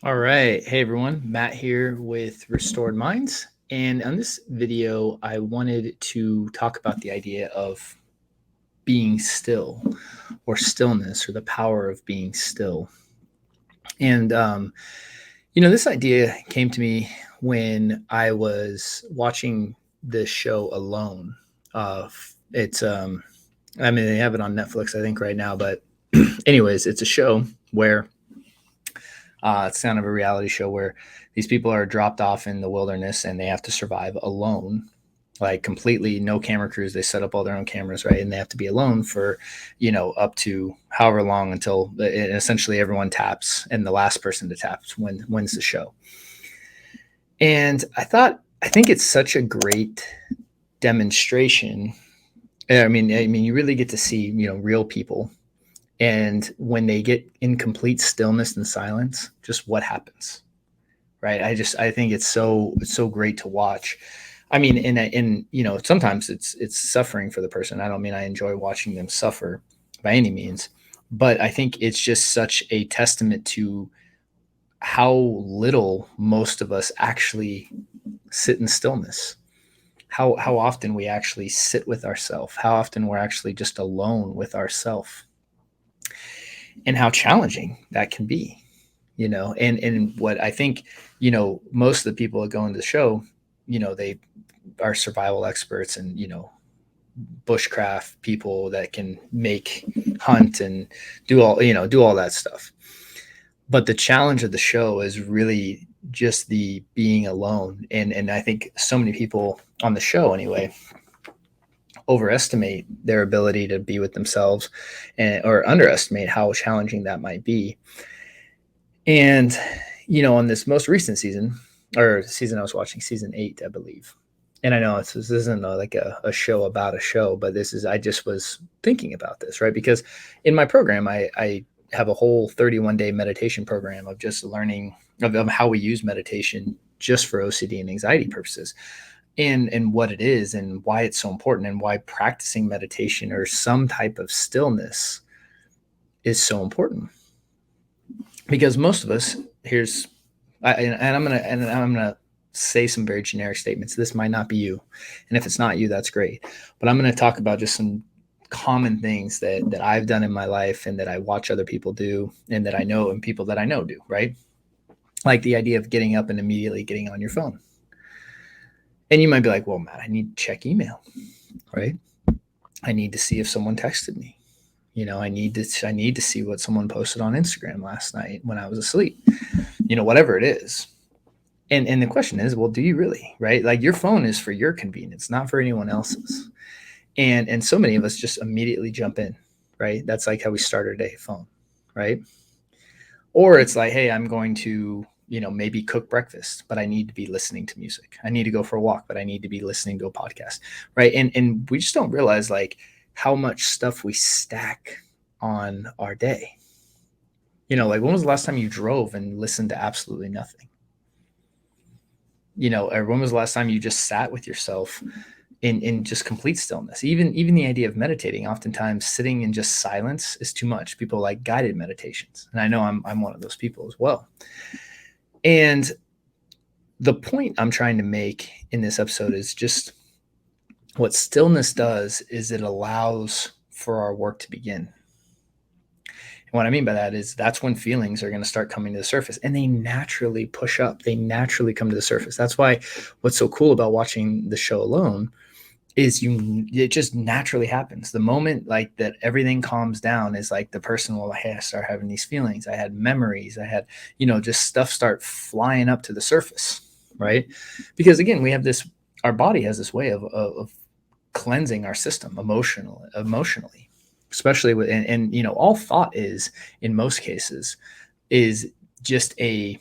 All right. Hey, everyone. Matt here with Restored Minds. And on this video, I wanted to talk about the idea of being still or stillness or the power of being still. And this idea came to me when I was watching this show Alone. They have it on Netflix, I think, right now. But, anyways, it's a show where it's kind of a reality show where these people are dropped off in the wilderness and they have to survive alone, like completely no camera crews. They set up all their own cameras, right? And they have to be alone for, up to however long until essentially everyone taps and the last person to tap wins the show. And I think it's such a great demonstration. I mean, you really get to see, real people, and when they get in complete stillness and silence, just what happens, right? I think it's so great to watch. I mean, sometimes it's suffering for the person. I don't mean I enjoy watching them suffer by any means, but I think it's just such a testament to how little most of us actually sit in stillness. How often we actually sit with ourselves, how often we're actually just alone with ourselves, and how challenging that can be, and what I think, most of the people that go into the show, they are survival experts and, bushcraft people that can hunt and do all that stuff. But the challenge of the show is really just the being alone. And I think so many people on the show anyway overestimate their ability to be with themselves, or underestimate how challenging that might be. And on this most recent season, or season I was watching, season 8, I believe. And I know this isn't like a show about a show, but I just was thinking about this, right? Because in my program, I have a whole 31-day meditation program of just learning of how we use meditation just for OCD and anxiety purposes, and what it is and why it's so important, and why practicing meditation or some type of stillness is so important. Because most of us, I'm gonna say some very generic statements. This might not be you, and if it's not you, that's great. But I'm gonna talk about just some common things that I've done in my life and that I watch other people do, and that I know, and people that I know do, right? Like the idea of getting up and immediately getting on your phone. And you might be like, well, Matt, I need to check email, right? I need to see if someone texted me. I need to see what someone posted on Instagram last night when I was asleep. Whatever it is. And the question is, well, do you really, right? Like, your phone is for your convenience, not for anyone else's. And so many of us just immediately jump in, right? That's like how we start our day, phone, right? Or it's like, hey, I'm going to, maybe cook breakfast, but I need to be listening to music. I need to go for a walk, but I need to be listening to a podcast, right? And we just don't realize, like, how much stuff we stack on our day. Like, when was the last time you drove and listened to absolutely nothing? Or when was the last time you just sat with yourself in just complete stillness? Even the idea of meditating, oftentimes sitting in just silence is too much. People like guided meditations, and I know I'm one of those people as well. And the point I'm trying to make in this episode is just what stillness does is it allows for our work to begin. And what I mean by that is that's when feelings are going to start coming to the surface, and they naturally push up. They naturally come to the surface. That's why what's so cool about watching the show Alone is it just naturally happens. The moment, like, that everything calms down is like the person will, hey, I start having these feelings. I had memories. I had, just stuff start flying up to the surface, right? Because again, our body has this way of cleansing our system emotionally, especially with, and all thought is, in most cases, is just a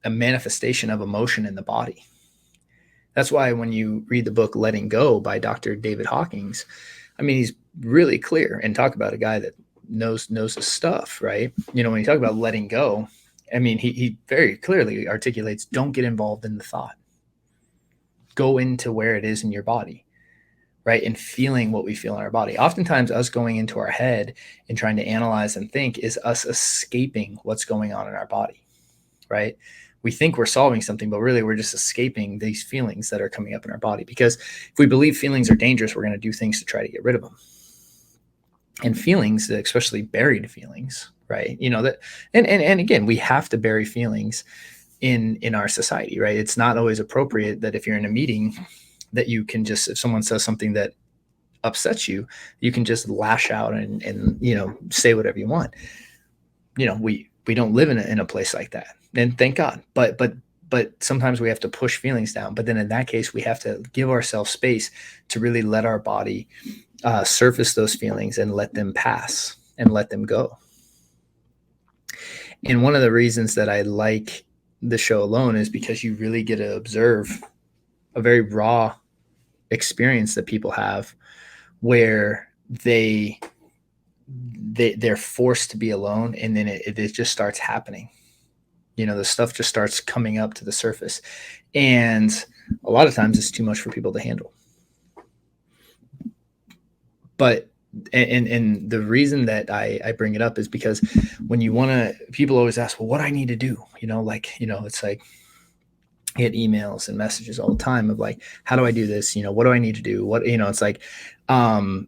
manifestation of emotion in the body. That's why when you read the book Letting Go by Dr. David Hawkins, I mean, he's really clear, and talk about a guy that knows his stuff, right? When you talk about letting go, I mean, he very clearly articulates, don't get involved in the thought. Go into where it is in your body. right? And feeling what we feel in our body. Oftentimes us going into our head and trying to analyze and think is us escaping what's going on in our body, right? We think we're solving something, but really we're just escaping these feelings that are coming up in our body. Because if we believe feelings are dangerous, we're going to do things to try to get rid of them. And feelings, especially buried feelings, right? That, and again, we have to bury feelings in our society, right? It's not always appropriate that if you're in a meeting that you can just, if someone says something that upsets you, you can just lash out and say whatever you want. We don't live in a place like that, and thank God. But sometimes we have to push feelings down. But then in that case, we have to give ourselves space to really let our body surface those feelings and let them pass and let them go. And one of the reasons that I like the show Alone is because you really get to observe a very raw experience that people have, where they're forced to be alone, and then it just starts happening. The stuff just starts coming up to the surface, and a lot of times it's too much for people to handle. But and the reason that I bring it up is because when you want to, people always ask, well, what do I need to do? It's like I get emails and messages all the time of like, how do I do this? What do I need to do? What, it's like, and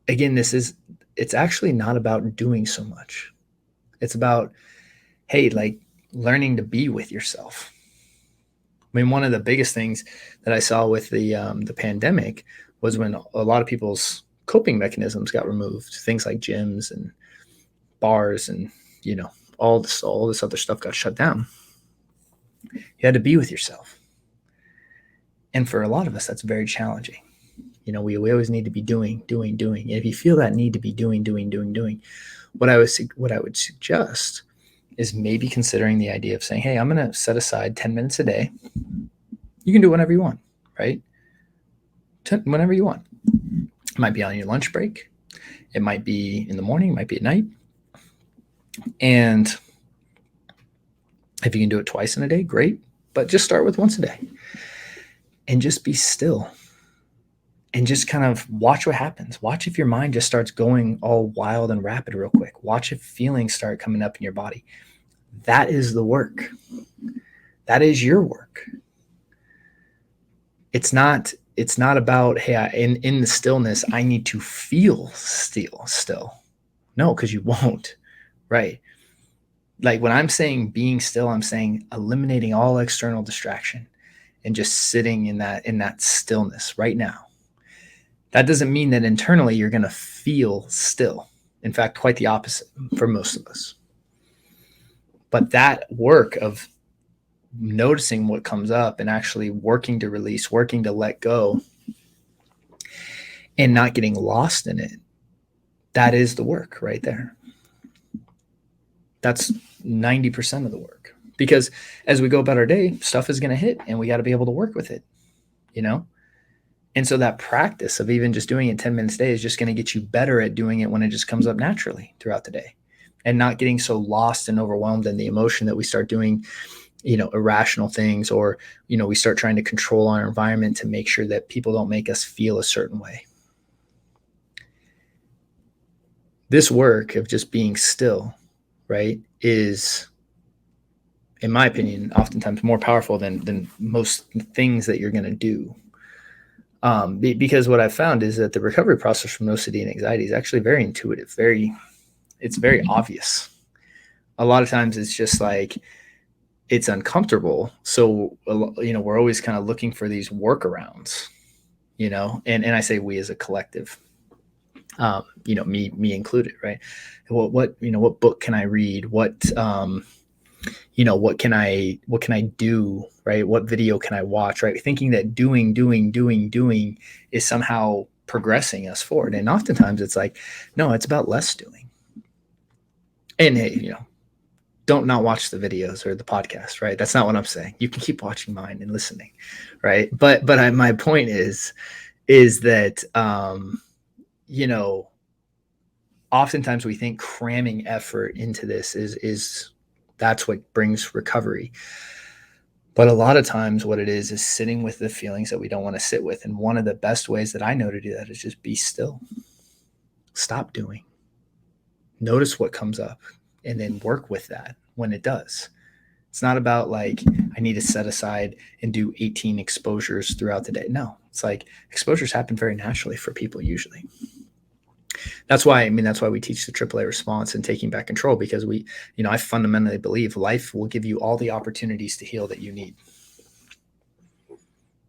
again, it's actually not about doing so much. It's about, hey, like learning to be with yourself. I mean, one of the biggest things that I saw with the pandemic was when a lot of people's coping mechanisms got removed. Things like gyms and bars and all this other stuff got shut down. You had to be with yourself, and for a lot of us, that's very challenging. We always need to be doing. And if you feel that need to be doing, what I would suggest is maybe considering the idea of saying, hey, I'm going to set aside 10 minutes a day. You can do whenever you want, right? Whenever you want. It might be on your lunch break. It might be in the morning. It might be at night. And if you can do it twice in a day, great. But just start with once a day. And just be still. And just kind of watch what happens. Watch if your mind just starts going all wild and rapid real quick. Watch if feelings start coming up in your body. That is the work. That is your work. It's not about, hey, in the stillness, I need to feel still. No, because you won't, right? Like when I'm saying being still, I'm saying eliminating all external distraction and just sitting in that stillness right now. That doesn't mean that internally you're going to feel still. In fact, quite the opposite for most of us. But that work of noticing what comes up and actually working to release, working to let go, and not getting lost in it, that is the work right there. That's 90% of the work. Because as we go about our day, stuff is going to hit and we got to be able to work with it, And so that practice of even just doing it 10 minutes a day is just going to get you better at doing it when it just comes up naturally throughout the day, and not getting so lost and overwhelmed in the emotion that we start doing, irrational things, or, we start trying to control our environment to make sure that people don't make us feel a certain way. This work of just being still, right, is, in my opinion, oftentimes more powerful than most things that you're going to do. Because what I've found is that the recovery process from OCD and anxiety is actually very intuitive, it's very obvious. A lot of times it's just like, it's uncomfortable. So, we're always kind of looking for these workarounds, and I say we as a collective, me included, right? What book can I read? What can I do, right? What video can I watch, right? Thinking that doing is somehow progressing us forward. And oftentimes it's like, no, it's about less doing. And hey, don't not watch the videos or the podcast, right? That's not what I'm saying. You can keep watching mine and listening, right? But my point is that, oftentimes we think cramming effort into this is that's what brings recovery. But a lot of times what it is sitting with the feelings that we don't want to sit with. And one of the best ways that I know to do that is just be still. Stop doing. Notice what comes up and then work with that when it does. It's not about like, I need to set aside and do 18 exposures throughout the day. No, it's like exposures happen very naturally for people usually. That's why we teach the AAA response and taking back control, because I fundamentally believe life will give you all the opportunities to heal that you need.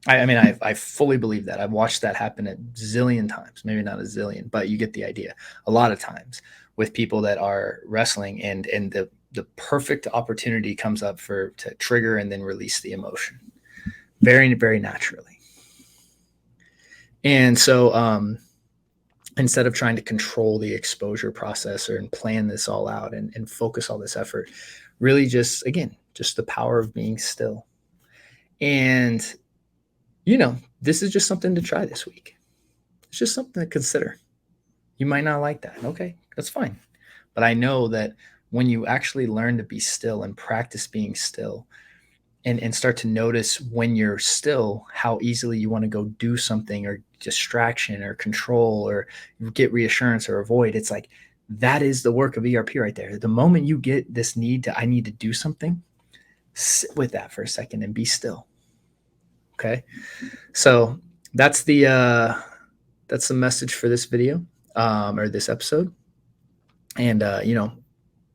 I fully believe that. I've watched that happen a zillion times, maybe not a zillion, but you get the idea. A lot of times with people that are wrestling and the perfect opportunity comes up to trigger and then release the emotion very, very naturally. And so, instead of trying to control the exposure process and plan this all out and focus all this effort, really just the power of being still. And, this is just something to try this week. It's just something to consider. You might not like that. Okay, that's fine. But I know that when you actually learn to be still and practice being still and start to notice when you're still, how easily you want to go do something or distraction or control or get reassurance or avoid. It's like, that is the work of ERP right there. The moment you get this I need to do something, sit with that for a second and be still. Okay. So that's the message for this video, or this episode. And,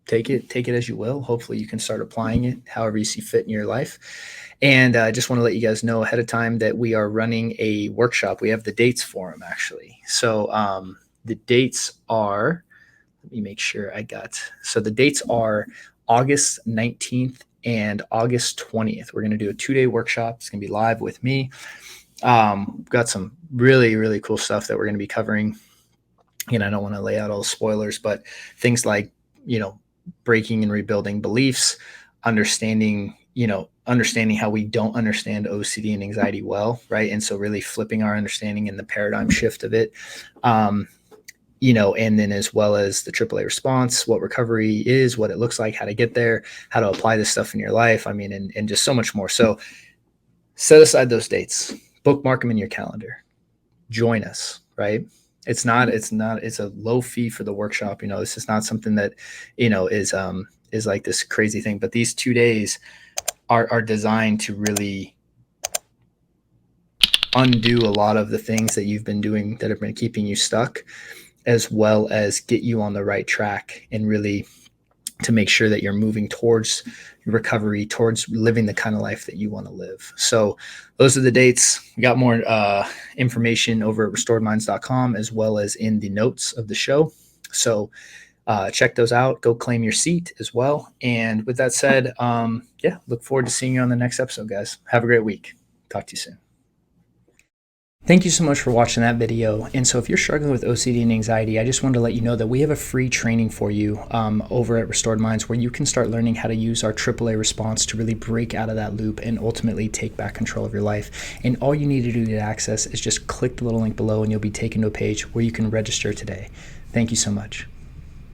take it as you will. Hopefully you can start applying it however you see fit in your life. And I just want to let you guys know ahead of time that we are running a workshop. We have the dates for them, actually. So the dates are, let me make sure the dates are August 19th and August 20th. We're going to do a 2-day workshop. It's going to be live with me. We've got some really, really cool stuff that we're going to be covering. And I don't want to lay out all the spoilers, but things like, breaking and rebuilding beliefs, understanding how we don't understand OCD and anxiety well, right? And so really flipping our understanding and the paradigm shift of it, and then as well as the AAA response, what recovery is, what it looks like, how to get there, how to apply this stuff in your life. And just so much more. So set aside those dates, bookmark them in your calendar, join us, right? It's a low fee for the workshop. This is not something that, is like this crazy thing, but these 2 days are designed to really undo a lot of the things that you've been doing that have been keeping you stuck, as well as get you on the right track and really to make sure that you're moving towards recovery, towards living the kind of life that you want to live. So those are the dates. We got more information over at restoredminds.com, as well as in the notes of the show. So check those out. Go claim your seat as well. And with that said, look forward to seeing you on the next episode, guys. Have a great week. Talk to you soon. Thank you so much for watching that video. And so if you're struggling with OCD and anxiety, I just wanted to let you know that we have a free training for you over at Restored Minds, where you can start learning how to use our AAA response to really break out of that loop and ultimately take back control of your life. And all you need to do to access is just click the little link below and you'll be taken to a page where you can register today. Thank you so much.